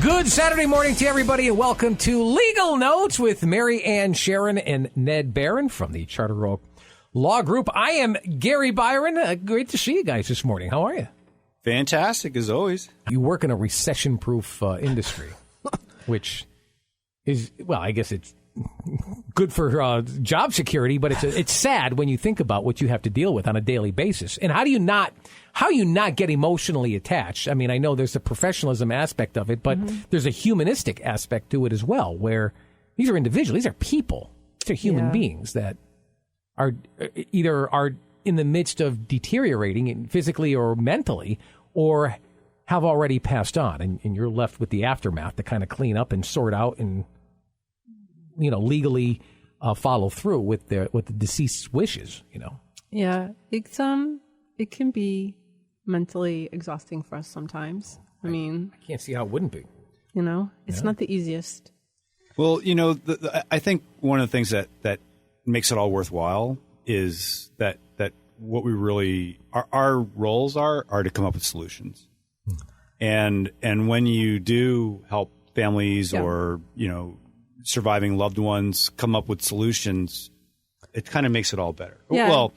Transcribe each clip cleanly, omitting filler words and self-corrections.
Good Saturday morning to everybody, and welcome to Legal Notes with Mary Ann Charron and Ned Barron from the Charter Oak Law Group. I am Gary Byron. Great to see you guys this morning. How are you? Fantastic, as always. You work in a recession-proof industry, which is, well, I guess it's good for job security, but it's sad when you think about what you have to deal with on a daily basis. And how do you not get emotionally attached? I mean, I know there's a professionalism aspect of it, but there's a humanistic aspect to it as well, where these are individuals, these are people, these are human beings that are either in the midst of deteriorating physically or mentally, or have already passed on, and you're left with the aftermath to kind of clean up and sort out and legally follow through with the deceased's wishes. Yeah, it can be mentally exhausting for us sometimes. I mean, I can't see how it wouldn't be. It's not the easiest. Well, I think one of the things that makes it all worthwhile is that what we really our roles are to come up with solutions, and when you do help families or surviving loved ones come up with solutions, it kind of makes it all better. Yeah, well,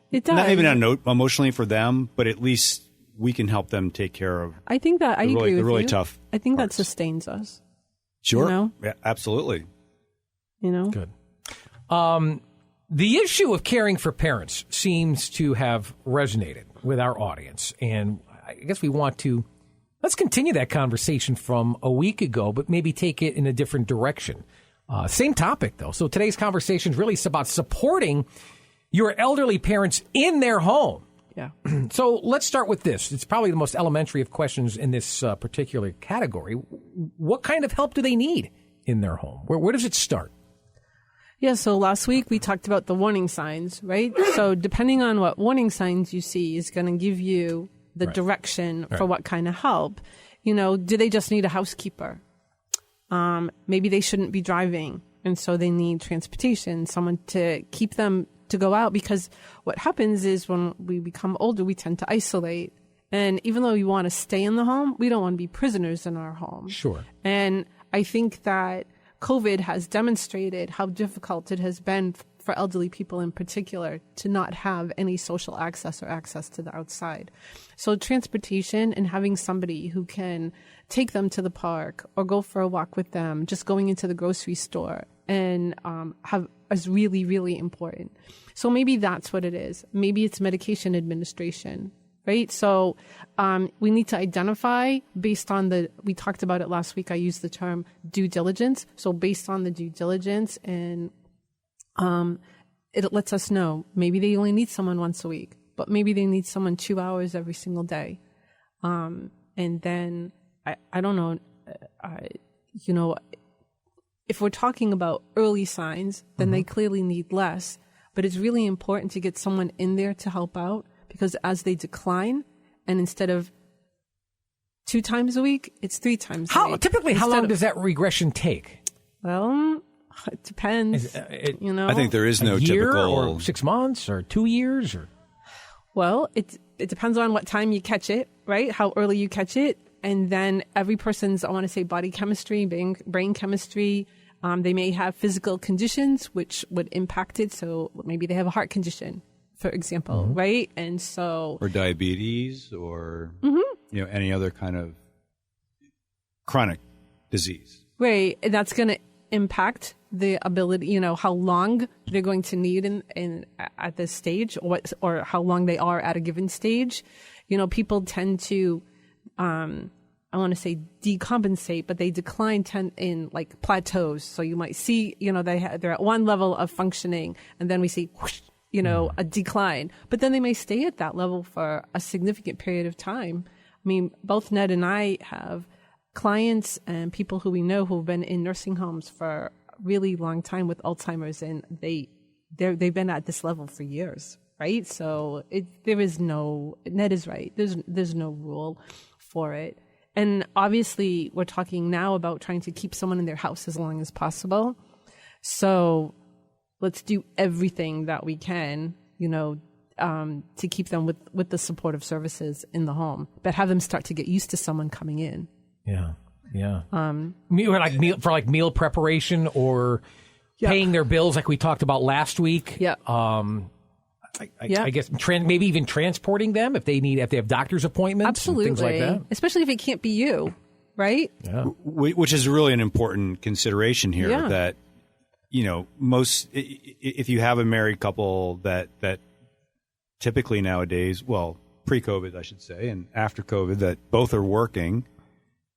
it does. Maybe not emotionally for them, but at least we can help them take care of. I think that I agree with the really you. tough. I think parts. that sustains us. Sure. Yeah, absolutely. Good. The issue of caring for parents seems to have resonated with our audience, and I guess we want to let's continue that conversation from a week ago, but maybe take it in a different direction. Same topic, though. So today's conversation is really about supporting your elderly parents in their home. Yeah. So let's start with this. It's probably the most elementary of questions in this particular category. What kind of help do they need in their home? Where does it start? Yeah, so last week we talked about the warning signs, right? So depending on what warning signs you see is going to give you the direction for what kind of help. Do they just need a housekeeper? Maybe they shouldn't be driving, and so they need transportation, someone to keep them to go out, because what happens is when we become older, we tend to isolate. And even though we want to stay in the home, we don't want to be prisoners in our home. Sure. And I think that COVID has demonstrated how difficult it has been for elderly people in particular to not have any social access or access to the outside. So transportation and having somebody who can take them to the park or go for a walk with them, just going into the grocery store and is really, really important. So maybe that's what it is. Maybe it's medication administration. Right. So we need to identify based on we talked about it last week. I used the term due diligence. So based on the due diligence, and it lets us know maybe they only need someone once a week, but maybe they need someone 2 hours every single day. And then I don't know, if we're talking about early signs, then they clearly need less. But it's really important to get someone in there to help out. Because as they decline, and instead of 2 times a week, it's 3 times a week. Typically, how long does that regression take? Well, it depends. I think there is no a year typical, or 6 months or 2 years, or well, it depends on what time you catch it, right? How early you catch it, and then every person's, I want to say, body chemistry, brain chemistry. They may have physical conditions which would impact it. So maybe they have a heart condition, for example, right? And so, or diabetes, or any other kind of chronic disease, right? And that's going to impact the ability, how long they're going to need in at this stage, or how long they are at a given stage. People tend to, I want to say decompensate, but they decline in like plateaus. So you might see, they're at one level of functioning, and then we see whoosh, a decline, but then they may stay at that level for a significant period of time. I mean, both Ned and I have clients and people who we know who've been in nursing homes for a really long time with Alzheimer's, and they've been at this level for years, right? So there is no, Ned is right. There's no rule for it. And obviously we're talking now about trying to keep someone in their house as long as possible. So let's do everything that we can, to keep them with the supportive services in the home, but have them start to get used to someone coming in. Yeah. Yeah. For meal preparation or paying their bills, like we talked about last week. Yeah. I guess maybe even transporting them if they have doctor's appointments. Absolutely. And things like that. Especially if it can't be you, right? Yeah. Which is really an important consideration here. Yeah. That if you have a married couple that typically nowadays, well, pre-COVID, I should say, and after COVID, that both are working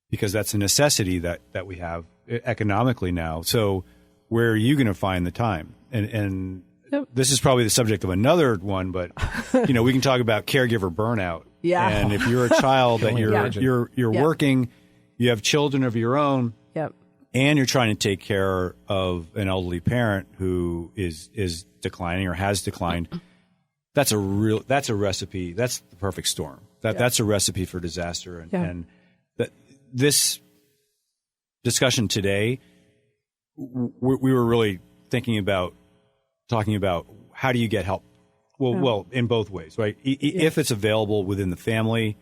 because that's a necessity that we have economically now. So where are you going to find the time? And Yep. This is probably the subject of another one, but we can talk about caregiver burnout. Yeah. And if you're a child that you're Yeah. working, you have children of your own, Yep. and you're trying to take care of an elderly parent who is declining or has declined. That's a recipe. That's the perfect storm. That's a recipe for disaster. And this discussion today, we were really talking about how do you get help? Well, in both ways, right? If it's available within the family,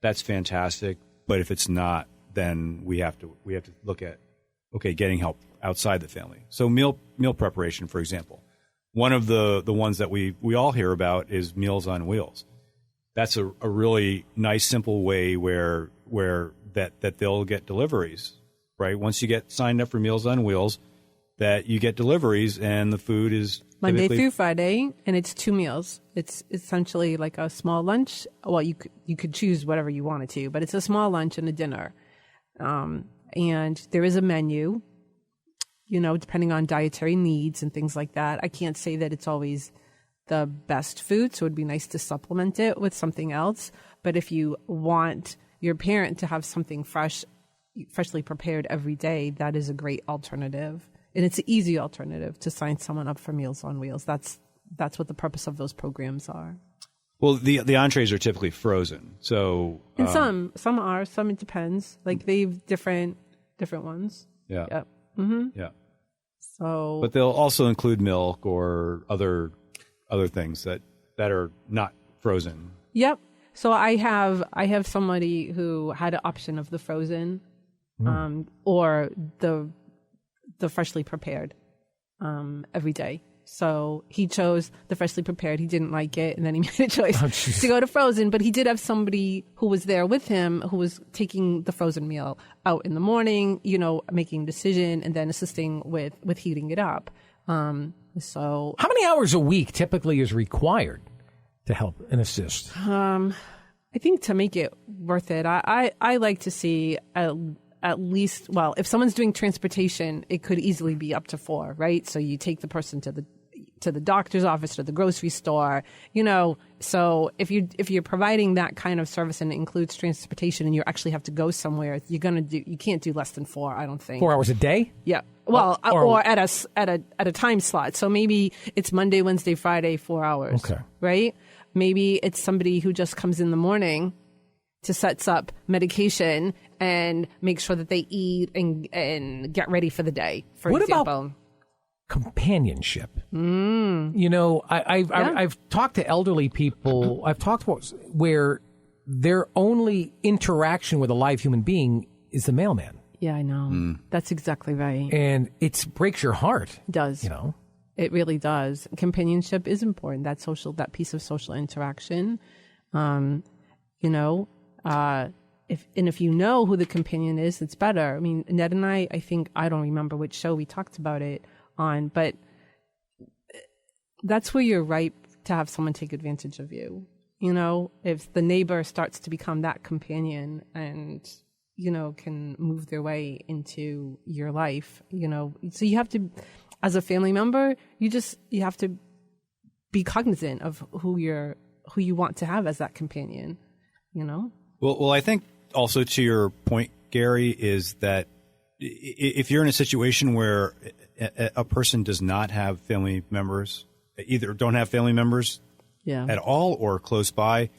that's fantastic. But if it's not, then we have to look at getting help outside the family. So meal preparation, for example, one of the ones that we all hear about is Meals on Wheels. That's a really nice, simple way where that they'll get deliveries, right? Once you get signed up for Meals on Wheels, that you get deliveries and the food is Monday through Friday, and it's 2 meals. It's essentially like a small lunch. Well, you could choose whatever you wanted to, but it's a small lunch and a dinner. And there is a menu, depending on dietary needs and things like that. I can't say that it's always the best food, so it'd be nice to supplement it with something else. But if you want your parent to have something freshly prepared every day, that is a great alternative. And it's an easy alternative to sign someone up for Meals on Wheels. That's what the purpose of those programs are. Well, the entrees are typically frozen, so and some are, some it depends. Like they've different ones. Yeah. Yep. Mm-hmm. Yeah. So, but they'll also include milk or other things that are not frozen. Yep. So I have somebody who had an option of the frozen, or the freshly prepared, every day. So he chose the freshly prepared. He didn't like it, and then he made a choice to go to frozen. But he did have somebody who was there with him who was taking the frozen meal out in the morning, making a decision and then assisting with heating it up. So how many hours a week typically is required to help and assist? I think to make it worth it, I like to see at least, well, if someone's doing transportation, it could easily be up to 4, right? So you take the person to the doctor's office, to the grocery store, so if you're providing that kind of service and it includes transportation and you actually have to go somewhere, you can't do less than 4, I don't think. 4 hours a day? Yeah. Well, or at a time slot. So maybe it's Monday, Wednesday, Friday, 4 hours. Okay. Right? Maybe it's somebody who just comes in the morning to sets up medication and make sure that they eat and get ready for the day, for example. About companionship? I've talked to elderly people. I've talked about where their only interaction with a live human being is the mailman. Yeah, I know. That's exactly right. And it breaks your heart. It does. It really does. Companionship is important. That piece of social interaction. If you know who the companion is, it's better. I mean, Ned and I think, I don't remember which show we talked about it on, but that's where you're ripe to have someone take advantage of you. If the neighbor starts to become that companion and, can move their way into your life, so you have to, as a family member, you have to be cognizant of who you want to have as that companion, Well, I think also to your point, Gary, is that if you're in a situation where a person does not have family members, either don't have family members at all or close by,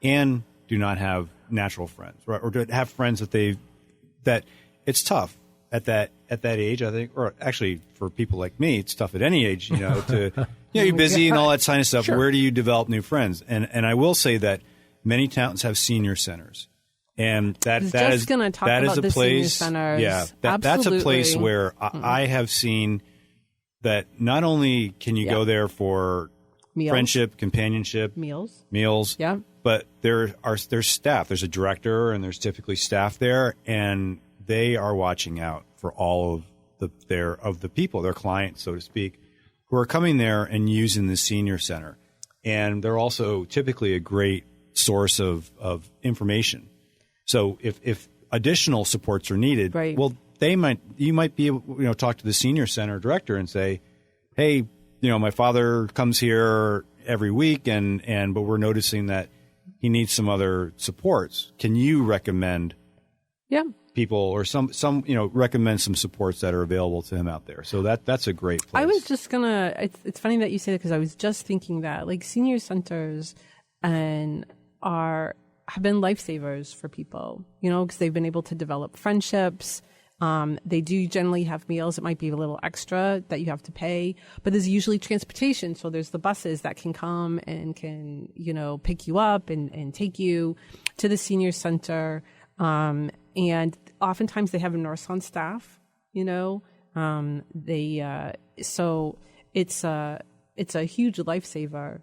and do not have natural friends, right, or have friends that it's tough at that age, I think, or actually for people like me, it's tough at any age, to you're busy and all that kind of stuff. Sure. Where do you develop new friends? And I will say that many towns have senior centers. And that was that just is gonna talk that about is a the senior place. centers. Yeah, that's a place Absolutely. where I have seen that not only can you Yeah. go there for Meals. friendship, companionship, Meals. Yeah. but there's staff. There's a director, and there's typically staff there, and they are watching out for all of the people, their clients, so to speak, who are coming there and using the senior center. And they're also typically a great source of information. So if additional supports are needed, Right. well, you might be able, talk to the senior center director and say, hey, my father comes here every week, but we're noticing that he needs some other supports. Can you recommend Yeah. people or some recommend some supports that are available to him out there? So that's a great place. I was just gonna. It's funny that you say that because I was just thinking that like senior centers have been lifesavers for people, because they've been able to develop friendships. They do generally have meals. It might be a little extra that you have to pay, but there's usually transportation. So there's the buses that can come and can, pick you up and take you to the senior center. And oftentimes they have a nurse on staff, so it's a huge lifesaver,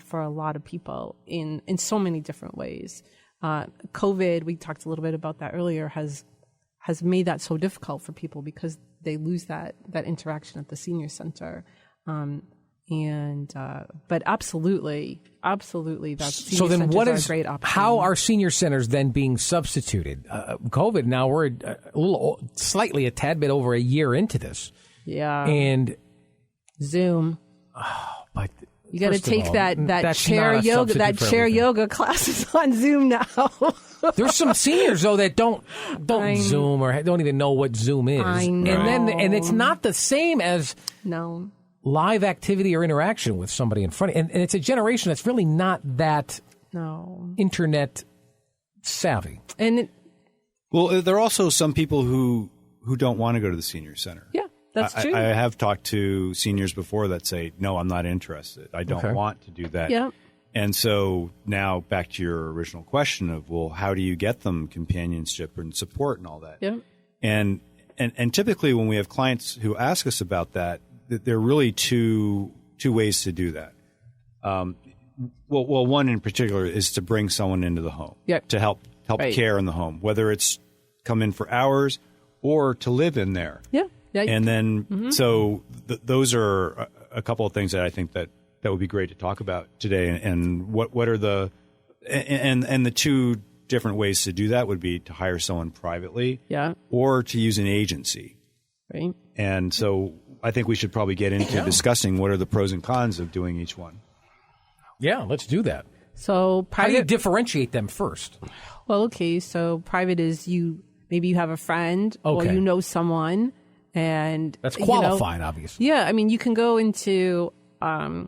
for a lot of people in so many different ways. COVID, we talked a little bit about that earlier, has made that so difficult for people because they lose that interaction at the senior center. But absolutely, that's So then, what is a great option. how are senior centers then being substituted? COVID. Now we're slightly a tad bit over a year into this, and Zoom. but You got to first of take all, that that's chair not a yoga, substitute that for chair everything. yoga classes on Zoom now. There's some seniors though that don't I- Zoom or don't even know what Zoom is, I know. and it's not the same as No. live activity or interaction with somebody in front, and it's a generation that's really not that No. internet savvy. And Well, there are also some people who don't want to go to the senior center. yeah, that's true. I have talked to seniors before that say, no, I'm not interested. I don't Okay. want to do that. Yeah. And so now back to your original question of, well, how do you get them companionship and support and all that? Yeah. And typically when we have clients who ask us about that, there are really two ways to do that. Well, one in particular is to bring someone into the home, Yep. to help Right. care in the home, whether it's come in for hours or to live in there. Yeah. Yeah. And then, so those are a couple of things that I think that would be great to talk about today. And what are the two different ways to do that would be to hire someone privately, Yeah. or to use an agency. Right. And so I think we should probably get into discussing what are the pros and cons of doing each one. Yeah, let's do that. So How do you private. differentiate them first? Well, okay. So private is maybe you have a friend or Okay. you know someone, and That's you know, qualifying, obviously. Yeah, I mean, you can go into, I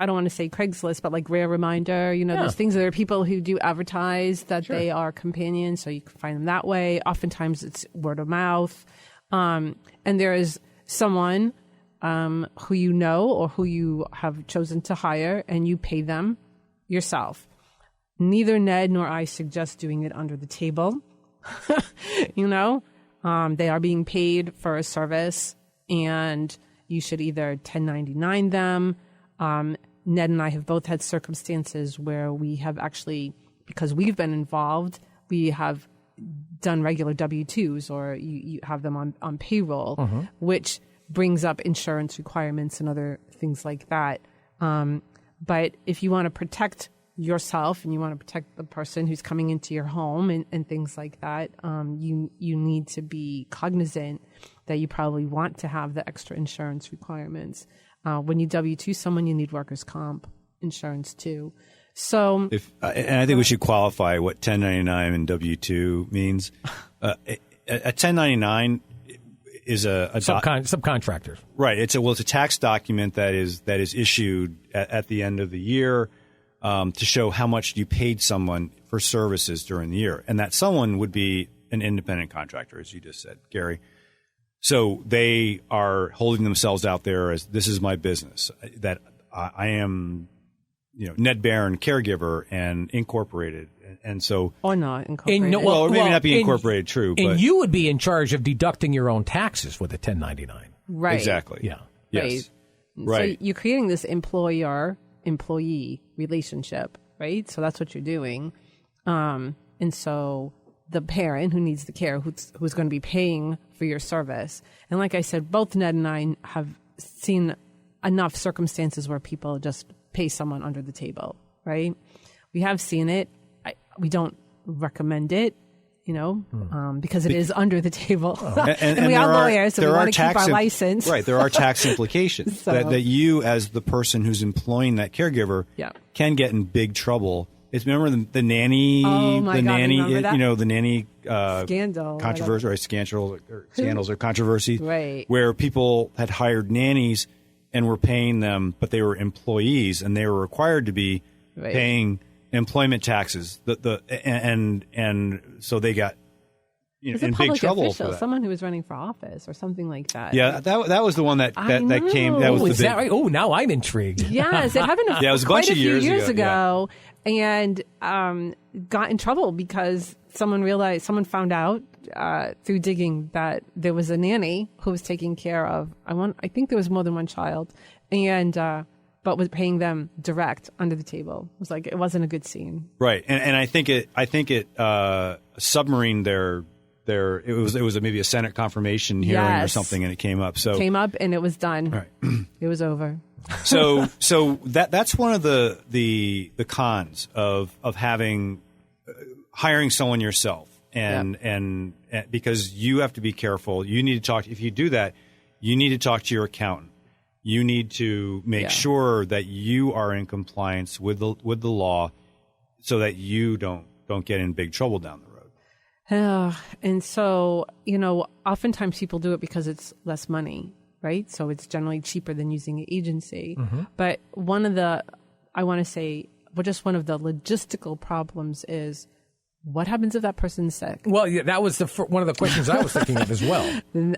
don't want to say Craigslist, but like Rare Reminder, there's things, there are people who do advertise that they are companions, so you can find them that way. Oftentimes it's word of mouth. And there is someone who you know or who you have chosen to hire, and you pay them yourself. Neither Ned nor I suggest doing it under the table. They are being paid for a service, and you should either 1099 them. Ned and I have both had circumstances where we have actually, because we've been involved, we have done regular W-2s, or you have them on payroll, which brings up insurance requirements and other things like that. But if you want to protect yourself and you want to protect the person who's coming into your home and things like that, you need to be cognizant that you probably want to have the extra insurance requirements. When you W-2 someone, you need workers' comp insurance too. So, And I think we should qualify what 1099 and W-2 means. A 1099 is a subcontractors. right. It's a tax document that is issued at the end of the year to show how much you paid someone for services during the year, and that someone would be an independent contractor, as you just said, Gary. So they are holding themselves out there as, this is my business, that I am, Ned Barron caregiver and incorporated, And so, or not incorporated. or maybe not be incorporated. True, and but you would be in charge of deducting your own taxes with a 1099. Right. Exactly. Yeah. Yes. Right. So you're creating this employer-employee relationship, right? So that's what you're doing. And so the parent who needs the care, who's going to be paying for your service. And like I said, both Ned and I have seen enough circumstances where people just pay someone under the table, right? We have seen it. We don't recommend it, because it is under the table. And we are lawyers, so we want to keep our license. Right. There are tax implications that you, as the person who's employing that caregiver, can get in big trouble. Remember the nanny, the nanny scandal, controversy, or scandals or controversies, right? Where people had hired nannies and were paying them, but they were employees and they were required to be paying employment taxes. And so they got in big trouble for that. Someone who was running for office or something like that. Yeah, that was the one that came. That was the big. That right? Oh, now I'm intrigued. Yes, it happened. It was a bunch of years ago. And got in trouble because someone found out through digging that there was a nanny who was taking care of. I think there was more than one child, and but was paying them direct under the table. It wasn't a good scene. Right, and I think it submarined their. It was maybe a Senate confirmation hearing or something, and it came up. And it was done. Right. It was over. So that's one of the cons of hiring someone yourself, and because you have to be careful. You need to talk. If you do that, you need to talk to your accountant. You need to make sure that you are in compliance with the law, so that you don't get in big trouble down the road. And so oftentimes people do it because it's less money. Right? So it's generally cheaper than using an agency. Mm-hmm. But one of the logistical problems is, what happens if that person's sick? Well, that was one of the questions I was thinking of as well. If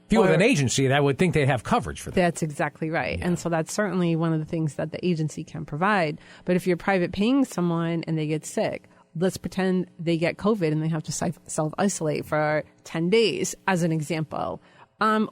you were an agency, I would think they'd have coverage for that. That's exactly right. Yeah. And so that's certainly one of the things that the agency can provide. But if you're private paying someone and they get sick, let's pretend they get COVID and they have to self-isolate for 10 days, as an example.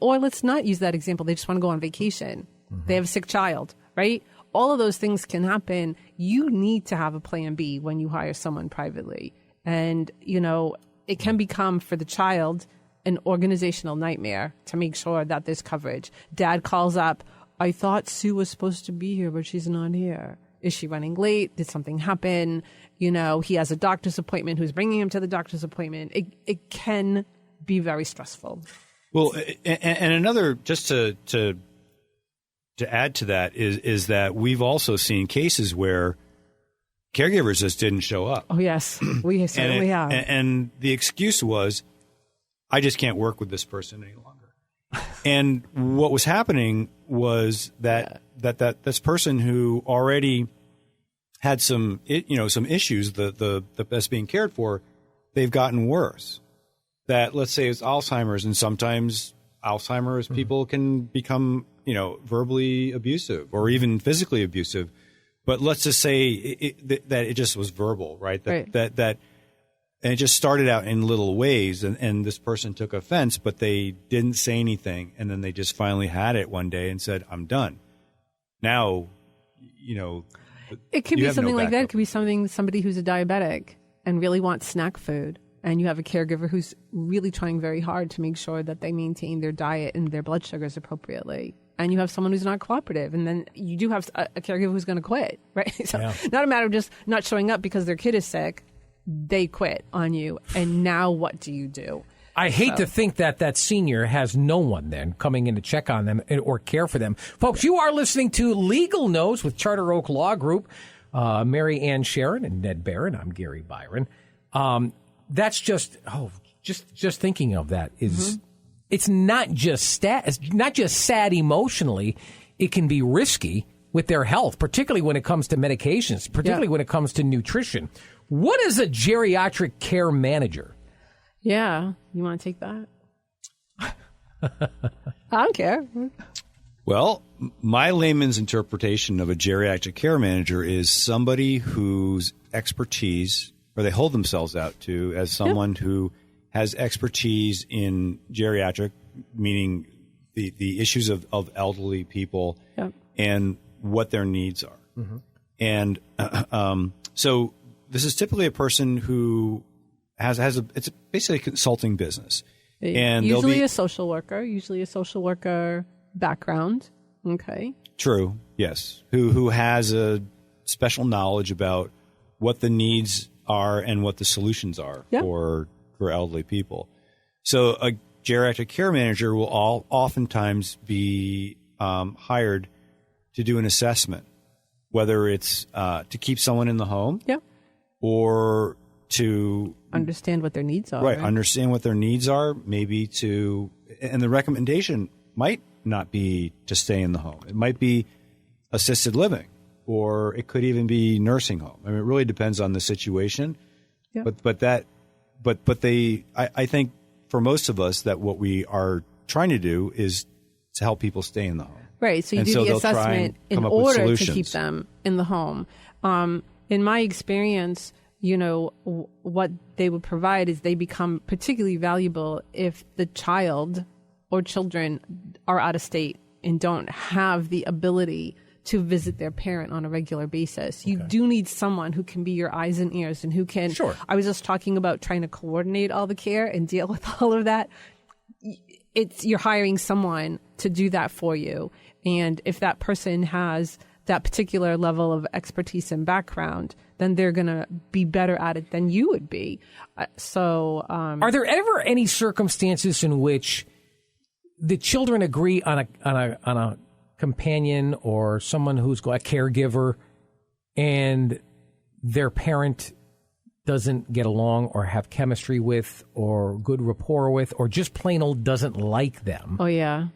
Or let's not use that example. They just want to go on vacation. Mm-hmm. They have a sick child, right? All of those things can happen. You need to have a plan B when you hire someone privately. And, it can become for the child an organizational nightmare to make sure that there's coverage. Dad calls up, I thought Sue was supposed to be here, but she's not here. Is she running late? Did something happen? He has a doctor's appointment. Who's bringing him to the doctor's appointment? It can be very stressful. Well, and another, just to add to that, is that we've also seen cases where caregivers just didn't show up. Oh, yes. We certainly have. And the excuse was, I just can't work with this person any longer. And what was happening was that this person who already had some issues, the that's being cared for, they've gotten worse. That, let's say, it's Alzheimer's, and sometimes Alzheimer's people can become, verbally abusive or even physically abusive. But let's just say that it just was verbal, right? That and it just started out in little ways, and this person took offense, but they didn't say anything, and then they just finally had it one day and said, "I'm done." Now, it could be something like that. It could be somebody who's a diabetic and really wants snack food. And you have a caregiver who's really trying very hard to make sure that they maintain their diet and their blood sugars appropriately. And you have someone who's not cooperative. And then you do have a caregiver who's going to quit, right? So not a matter of just not showing up because their kid is sick. They quit on you. And now what do you do? I hate to think that senior has no one then coming in to check on them or care for them. Folks, you are listening to Legal Notes with Charter Oak Law Group. Mary Ann Charron and Ned Barron. I'm Gary Byron. That's just thinking of that is it's not just sad emotionally. It can be risky with their health, particularly when it comes to medications, particularly when it comes to nutrition. What is a geriatric care manager? Yeah, you want to take that? I don't care. Well, my layman's interpretation of a geriatric care manager is somebody whose expertise, or they hold themselves out to as someone who has expertise in geriatric, meaning the issues of elderly people and what their needs are. Mm-hmm. And so this is typically a person who has it's basically a consulting business. And usually a social worker background. Okay. True. Yes. Who has a special knowledge about what the needs are and what the solutions are for elderly people. So a geriatric care manager will oftentimes be hired to do an assessment, whether it's to keep someone in the home or to understand what their needs are. Right. Understand what their needs are, maybe and the recommendation might not be to stay in the home. It might be assisted living, or it could even be nursing home. I mean, it really depends on the situation. Yeah. I think for most of us that what we are trying to do is to help people stay in the home. Right. So you do the assessment in order to keep them in the home. In my experience, what they would provide is they become particularly valuable if the child or children are out of state and don't have the ability to visit their parent on a regular basis. You do need someone who can be your eyes and ears and who can... Sure. I was just talking about trying to coordinate all the care and deal with all of that. You're hiring someone to do that for you. And if that person has that particular level of expertise and background, then they're going to be better at it than you would be. Are there ever any circumstances in which the children agree on a companion or someone who's a caregiver, and their parent doesn't get along or have chemistry with or good rapport with, or just plain old doesn't like them? Oh, yeah.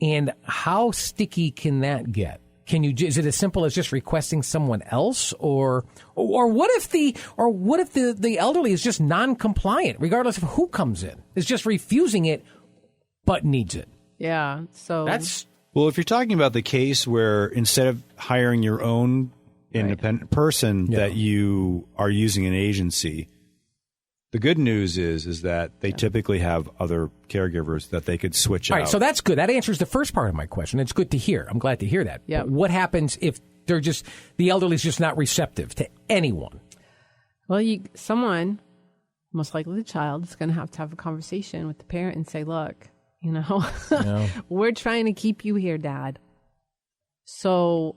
And how sticky can that get? Is it as simple as just requesting someone else, or what if the elderly is just non-compliant, regardless of who comes in, is just refusing it, but needs it? Yeah. So well, if you're talking about the case where instead of hiring your own independent person that you are using an agency, the good news is that they typically have other caregivers that they could switch out. All right, so that's good. That answers the first part of my question. It's good to hear. I'm glad to hear that. Yep. But what happens if the elderly is just not receptive to anyone? Well, someone, most likely the child, is going to have a conversation with the parent and say, look, we're trying to keep you here, Dad. So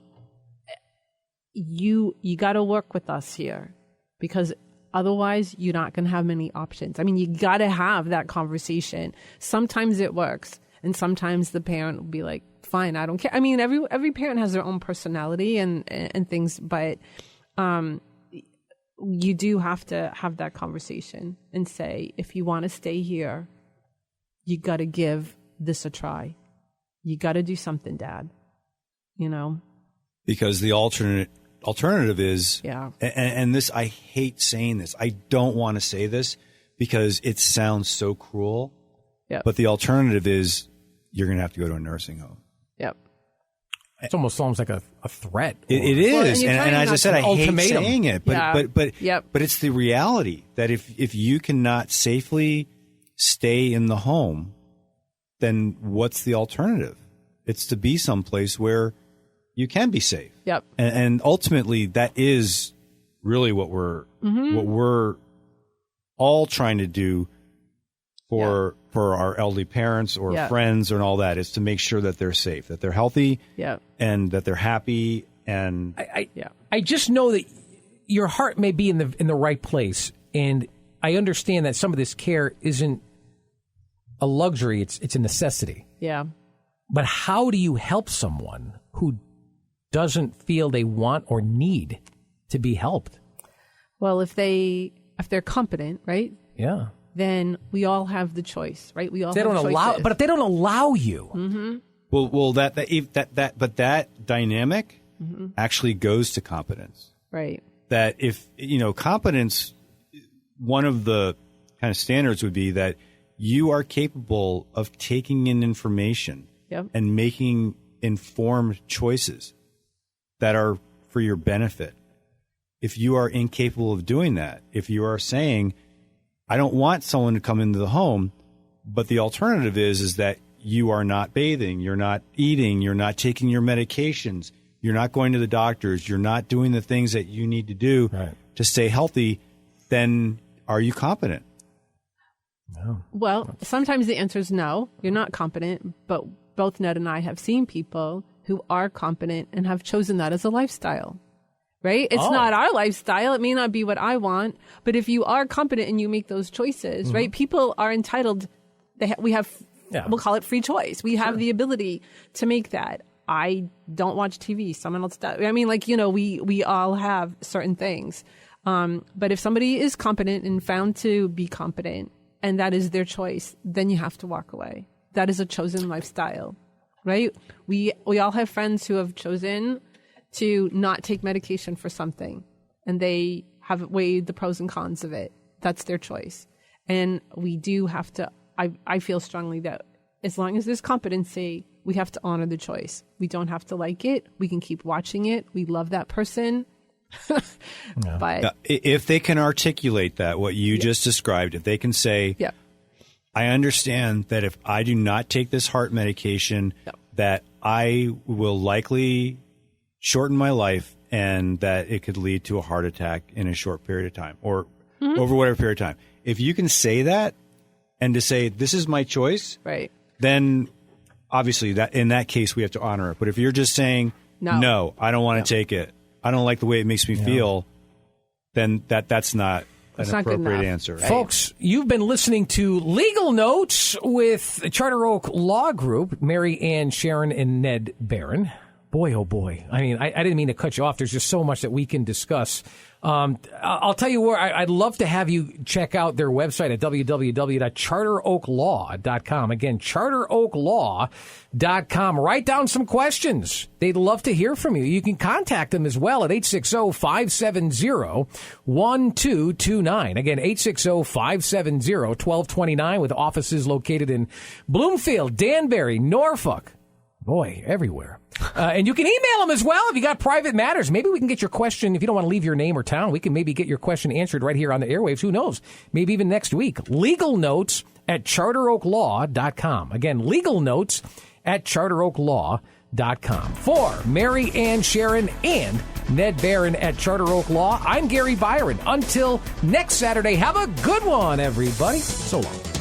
you got to work with us here, because otherwise you're not going to have many options. I mean, you got to have that conversation. Sometimes it works, and sometimes the parent will be like, fine, I don't care. I mean, every parent has their own personality and things, but you do have to have that conversation and say, if you want to stay here, you got to give this a try. You got to do something, Dad. Because the alternative is, and this, I hate saying this. I don't want to say this because it sounds so cruel. Yep. But the alternative is you're going to have to go to a nursing home. Yep. It almost sounds like a threat. It is. Well, and as I said, I hate saying it. But but it's the reality that if you cannot safely stay in the home, then what's the alternative? It's to be someplace where you can be safe. Yep. And ultimately, that is really what we're all trying to do for our elderly parents or friends and all that, is to make sure that they're safe, that they're healthy, and that they're happy. And I just know that your heart may be in the right place, and I understand that some of this care isn't a luxury; it's a necessity. Yeah. But how do you help someone who doesn't feel they want or need to be helped? Well, if they're competent, right? Yeah. Then we all have the choice, right? We all they have don't choices. allow, but if they don't allow you, well, that dynamic actually goes to competence, right? That if competence, one of the kind of standards would be that you are capable of taking in information and making informed choices that are for your benefit. if you are incapable of doing that, if you are saying, I don't want someone to come into the home, but the alternative is that you are not bathing, you're not eating, you're not taking your medications, you're not going to the doctors, you're not doing the things that you need to do to stay healthy, then are you competent? No. Well, sometimes the answer is no, you're not competent, but both Ned and I have seen people who are competent and have chosen that as a lifestyle. Right? It's not our lifestyle. It may not be what I want. But if you are competent and you make those choices, right? People are entitled. We have, we'll call it free choice. We have the ability to make that. I don't watch TV. Someone else does. I mean, we all have certain things. But if somebody is competent and found to be competent and that is their choice, then you have to walk away. That is a chosen lifestyle, right? We all have friends who have chosen to not take medication for something, and they have weighed the pros and cons of it. That's their choice. And we do have to, I feel strongly that as long as there's competency, we have to honor the choice. We don't have to like it. We can keep watching it. We love that person. But if they can articulate that, what you just described, if they can say, I understand that if I do not take this heart medication, that I will likely shorten my life and that it could lead to a heart attack in a short period of time or over whatever period of time. If you can say that and to say, this is my choice, then obviously that in that case we have to honor it. But if you're just saying, no, I don't want to take it, I don't like the way it makes me feel, then that's not an appropriate answer. Right? Folks, you've been listening to Legal Notes with Charter Oak Law Group, Mary Ann, Charron, and Ned Barron. Boy, oh boy. I mean, I didn't mean to cut you off. There's just so much that we can discuss. I'll tell you where I'd love to have you check out their website at www.charteroaklaw.com. Again, charteroaklaw.com. Write down some questions. They'd love to hear from you. You can contact them as well at 860-570-1229. Again, 860-570-1229 with offices located in Bloomfield, Danbury, Norfolk. Boy, everywhere. And you can email them as well if you got private matters. Maybe we can get your question. If you don't want to leave your name or town, we can maybe get your question answered right here on the airwaves. Who knows? Maybe even next week. Legal Notes at charteroaklaw.com. Again, Legal Notes at charteroaklaw.com. For Mary Ann, Charron, and Ned Barron at Charter Oak Law, I'm Gary Byron. Until next Saturday, have a good one, everybody. So long.